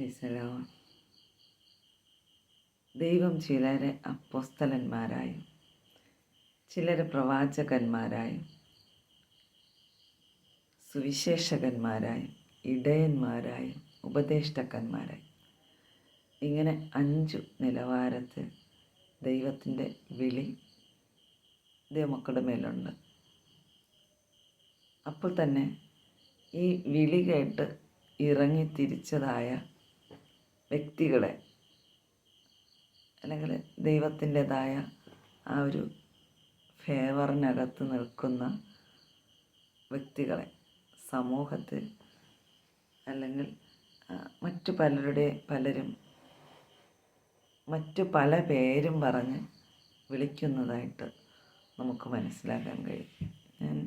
ഈശ്വരാ, ദൈവം ചിലരെ അപ്പോസ്തലന്മാരായും ചിലരെ പ്രവാചകന്മാരായും സുവിശേഷകന്മാരായും ഇടയന്മാരായും ഉപദേഷ്ടാക്കന്മാരായും ഇങ്ങനെ 5 നിലവാരത്തിൽ ദൈവത്തിൻ്റെ വിളി ദൈവമക്കളുടെ മേലുണ്ട്. അപ്പോൾ തന്നെ ഈ വിളി കേട്ട് ഇറങ്ങി തിരിച്ചതായ വ്യക്തികളെ അല്ലെങ്കിൽ ദൈവത്തിൻ്റെതായ ആ ഒരു ഫേവറിനകത്ത് നിൽക്കുന്ന വ്യക്തികളെ സമൂഹത്തിൽ അല്ലെങ്കിൽ പലരും മറ്റു പല പേരും പറഞ്ഞ് വിളിക്കുന്നതായിട്ട് നമുക്ക് മനസ്സിലാക്കാൻ കഴിയും. ഞാൻ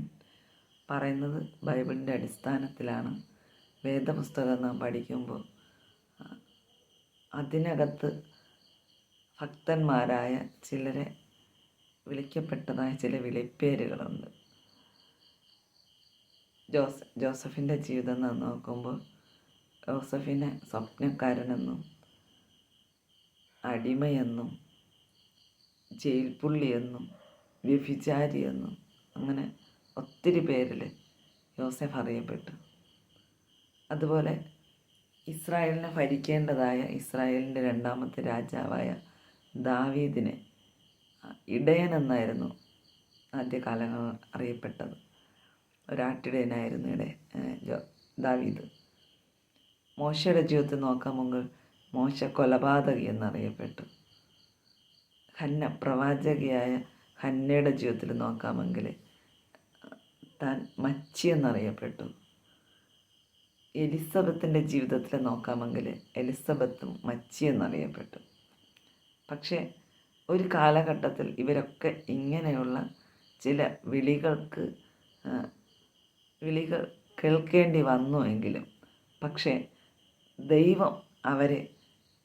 പറയുന്നത് ബൈബിളിൻ്റെ അടിസ്ഥാനത്തിലാണ്. വേദപുസ്തകം നാം പഠിക്കുമ്പോൾ അതിനകത്ത് ഭക്തന്മാരായ ചിലരെ വിളിക്കപ്പെട്ടതായ ചില വിളിപ്പേരുകളുണ്ട്. ജോസഫിൻ്റെ ജീവിതം നാം നോക്കുമ്പോൾ ജോസഫിനെ സ്വപ്നക്കാരനെന്നും അടിമയെന്നും ജയിൽ പുള്ളിയെന്നും വ്യഭിചാരിയെന്നും അങ്ങനെ ഒത്തിരി പേരിൽ യോസഫ് അറിയപ്പെട്ടു. അതുപോലെ ഇസ്രായേലിനെ ഭരിക്കേണ്ടതായ ഇസ്രായേലിൻ്റെ 2ാമത്തെ രാജാവായ ദാവീദിനെ ഇടയനെന്നായിരുന്നു ആദ്യകാലങ്ങൾ അറിയപ്പെട്ടത്. ഒരാട്ടിടയനായിരുന്നു ദാവീദ്. മോശയുടെ ജീവിതത്തിൽ നോക്കാമെങ്കിൽ മോശ കൊലപാതകി എന്നറിയപ്പെട്ടു. പ്രവാചകിയായ ഹന്നയുടെ ജീവിതത്തിൽ നോക്കാമെങ്കിൽ താൻ മച്ചി എന്നറിയപ്പെട്ടു. എലിസബത്തിൻ്റെ ജീവിതത്തിൽ നോക്കാമെങ്കിൽ എലിസബത്തും മച്ചി എന്നറിയപ്പെട്ടു. പക്ഷേ ഒരു കാലഘട്ടത്തിൽ ഇവരൊക്കെ ഇങ്ങനെയുള്ള ചില വിളികൾ കേൾക്കേണ്ടി വന്നുവെങ്കിലും പക്ഷേ ദൈവം അവരെ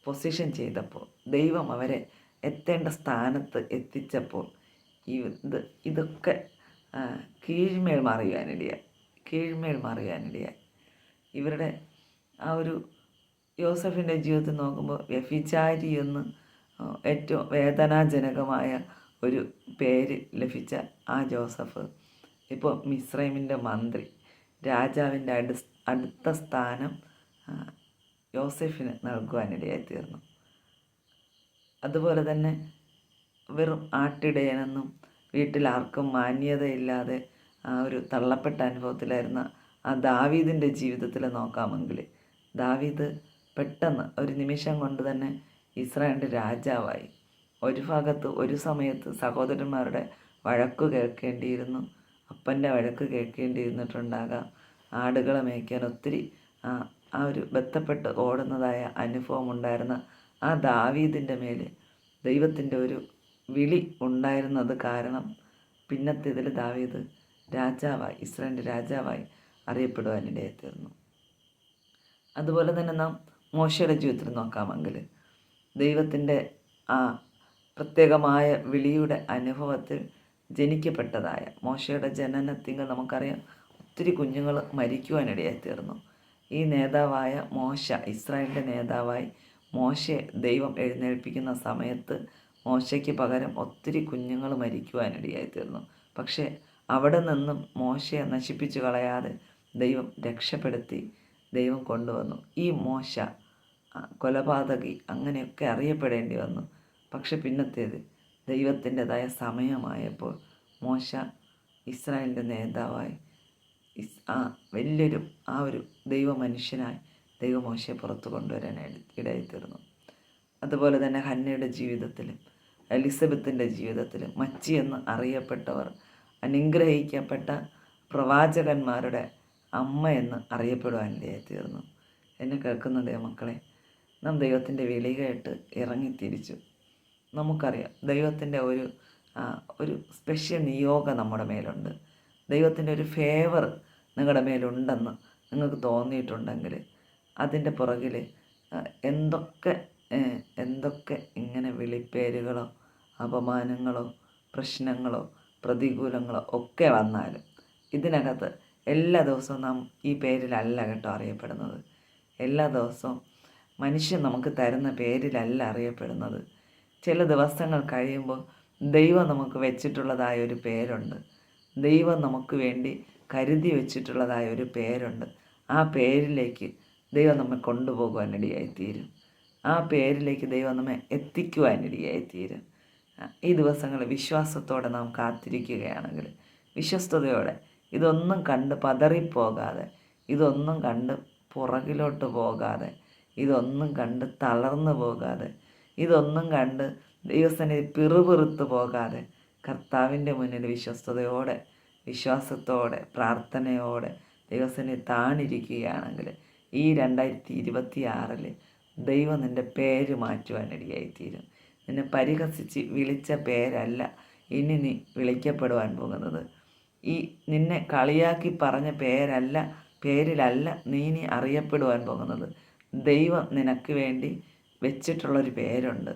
പൊസിഷൻ ചെയ്തപ്പോൾ, ദൈവം അവരെ എത്തേണ്ട സ്ഥാനത്ത് എത്തിച്ചപ്പോൾ ഇതൊക്കെ കീഴ്മേൽ മറിയാനിടയായി. ഇവരുടെ ആ ഒരു യോസഫിൻ്റെ ജീവിതത്തിൽ നോക്കുമ്പോൾ വ്യഭിചാരി എന്ന് ഏറ്റവും വേദനാജനകമായ ഒരു പേര് ലഭിച്ച ആ ജോസഫ് ഇപ്പോൾ മിസ്രൈമിൻ്റെ മന്ത്രി, രാജാവിൻ്റെ അടുത്ത സ്ഥാനം യോസഫിന് നൽകുവാനിടയായിത്തീർന്നു. അതുപോലെ തന്നെ വെറും ആട്ടിടയനെന്നും വീട്ടിൽ ആർക്കും മാന്യതയില്ലാതെ ആ ഒരു തള്ളപ്പെട്ട അനുഭവത്തിലായിരുന്ന ആ ദാവീദിൻ്റെ ജീവിതത്തിൽ നോക്കാമെങ്കിൽ ദാവീദ് പെട്ടെന്ന് ഒരു നിമിഷം കൊണ്ട് തന്നെ ഇസ്രായേലിൻ്റെ രാജാവായി. ഒരു സമയത്ത് സഹോദരന്മാരുടെ വഴക്കു കേൾക്കേണ്ടിയിരുന്നു, അപ്പൻ്റെ വഴക്ക് കേൾക്കേണ്ടിയിരുന്നിട്ടുണ്ടാകാം. ആടുകളെ മേയ്ക്കാൻ ഒത്തിരി ആ ഒരു ബന്ധപ്പെട്ട് ഓടുന്നതായ അനുഭവം ഉണ്ടായിരുന്ന ആ ദാവീദിൻ്റെ മേൽ ദൈവത്തിൻ്റെ ഒരു വിളി ഉണ്ടായിരുന്നത് കാരണം പിന്നത്തേതിൽ ദാവീദ് രാജാവായി, ഇസ്രായേലിൻ്റെ രാജാവായി അറിയപ്പെടുവാനിടയായിത്തീർന്നു. അതുപോലെ തന്നെ നാം മോശയുടെ ജീവിതത്തിൽ നോക്കാമെങ്കിൽ ദൈവത്തിൻ്റെ ആ പ്രത്യേകമായ വിളിയുടെ അനുഭവത്തിൽ ജനിക്കപ്പെട്ടതായ മോശയുടെ ജനനത്തിങ്കൽ നമുക്കറിയാം ഒത്തിരി കുഞ്ഞുങ്ങൾ മരിക്കുവാനിടയായിത്തീർന്നു. ഈ നേതാവായ മോശ, ഇസ്രായേലിൻ്റെ നേതാവായി മോശയെ ദൈവം എഴുന്നേൽപ്പിക്കുന്ന സമയത്ത് മോശയ്ക്ക് പകരം ഒത്തിരി കുഞ്ഞുങ്ങൾ മരിക്കുവാനിടയായിത്തീർന്നു. പക്ഷേ അവിടെ നിന്നും മോശയെ നശിപ്പിച്ചു കളയാതെ ദൈവം രക്ഷപ്പെടുത്തി ദൈവം കൊണ്ടുവന്നു. ഈ മോശ കൊലപാതകി അങ്ങനെയൊക്കെ അറിയപ്പെടേണ്ടി വന്നു. പക്ഷെ പിന്നത്തേത് ദൈവത്തിൻ്റെതായ സമയമായപ്പോൾ മോശ ഇസ്രായേലിൻ്റെ നേതാവായി വലിയൊരു ഒരു ദൈവമനുഷ്യനായി ദൈവം മോശയെ പുറത്തു കൊണ്ടുവരാനായി ഇടയായിത്തീർന്നു. അതുപോലെ തന്നെ ഹന്നയുടെ ജീവിതത്തിലും എലിസബത്തിൻ്റെ ജീവിതത്തിലും മച്ചി എന്ന് അറിയപ്പെട്ടവർ അനുഗ്രഹിക്കപ്പെട്ട പ്രവാചകന്മാരുടെ അമ്മ എന്ന് അറിയപ്പെടുവാനിടയായിത്തീർന്നു. എന്നെ കേൾക്കുന്ന ദൈവമക്കളെ, നാം ദൈവത്തിൻ്റെ വിളി കേട്ട് ഇറങ്ങിത്തിരിച്ചു. നമുക്കറിയാം ദൈവത്തിൻ്റെ ഒരു സ്പെഷ്യൽ നിയോഗം നമ്മുടെ മേലുണ്ട്. ദൈവത്തിൻ്റെ ഒരു ഫേവർ നിങ്ങളുടെ മേലുണ്ടെന്ന് നിങ്ങൾക്ക് തോന്നിയിട്ടുണ്ടെങ്കിൽ അതിൻ്റെ പുറകിൽ എന്തൊക്കെ ഇങ്ങനെ വിളിപ്പേരുകളോ അപമാനങ്ങളോ പ്രശ്നങ്ങളോ പ്രതികൂലങ്ങളോ ഒക്കെ വന്നാലും ഇതിനകത്ത് എല്ലാ ദിവസവും നാം ഈ പേരിലല്ല കേട്ടോ അറിയപ്പെടുന്നത്. എല്ലാ ദിവസവും മനുഷ്യൻ നമുക്ക് തരുന്ന പേരിലല്ല അറിയപ്പെടുന്നത്. ചില ദിവസങ്ങൾ കഴിയുമ്പോൾ ദൈവം നമുക്ക് വെച്ചിട്ടുള്ളതായ ഒരു പേരുണ്ട്. ദൈവം നമുക്ക് വേണ്ടി കരുതി വെച്ചിട്ടുള്ളതായ ഒരു പേരുണ്ട്. ആ പേരിലേക്ക് ദൈവം നമ്മെ കൊണ്ടുപോകുവാനിടയായിത്തീരും. ആ പേരിലേക്ക് ദൈവം നമ്മെ എത്തിക്കുവാനിടയായിത്തീരും. ഈ ദിവസങ്ങളിൽ വിശ്വാസത്തോടെ നാം കാത്തിരിക്കുകയാണെങ്കിൽ, വിശ്വസ്തയോടെ, ഇതൊന്നും കണ്ട് പതറിപ്പോകാതെ, ഇതൊന്നും കണ്ട് പുറകിലോട്ട് പോകാതെ, ഇതൊന്നും കണ്ട് തളർന്നു പോകാതെ, ഇതൊന്നും കണ്ട് ദൈവസന്നിധി പിറുപിറുത്ത് പോകാതെ, കർത്താവിൻ്റെ മുന്നിൽ വിശ്വസ്തയോടെ, വിശ്വാസത്തോടെ, പ്രാർത്ഥനയോടെ ദൈവസന്നിധി താണിരിക്കുകയാണെങ്കിൽ, ഈ 2026 ദൈവം നിൻ്റെ പേര് മാറ്റുവാനിടയായിത്തീരും. നിന്നെ പരിഹസിച്ച് വിളിച്ച പേരല്ല ഇനി നീ വിളിക്കപ്പെടുവാൻ പോകുന്നത്. ഈ നിന്നെ കളിയാക്കി പറഞ്ഞ പേരിലല്ല നീ ഇനി അറിയപ്പെടുവാൻ പോകുന്നത്. ദൈവം നിനക്ക് വേണ്ടി വെച്ചിട്ടുള്ളൊരു പേരുണ്ട്.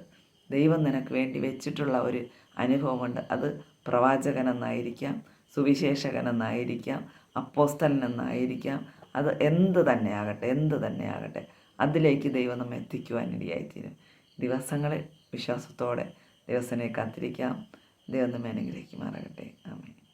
ദൈവം നിനക്ക് വേണ്ടി വെച്ചിട്ടുള്ള ഒരു അനുഭവമുണ്ട്. അത് പ്രവാചകനെന്നായിരിക്കാം, സുവിശേഷകനെന്നായിരിക്കാം, അപ്പോസ്തലനെന്നായിരിക്കാം. അത് എന്ത് തന്നെ ആകട്ടെ അതിലേക്ക് ദൈവം നമ്മെ എത്തിക്കുവാനിടയായിത്തീരും. ദിവസങ്ങളിൽ വിശ്വാസത്തോടെ ദിവസനെ കാത്തിരിക്കാം. ദൈവം നമ്മെ അനുഗ്രഹിക്കുമാറാകട്ടെ. ആമേൻ.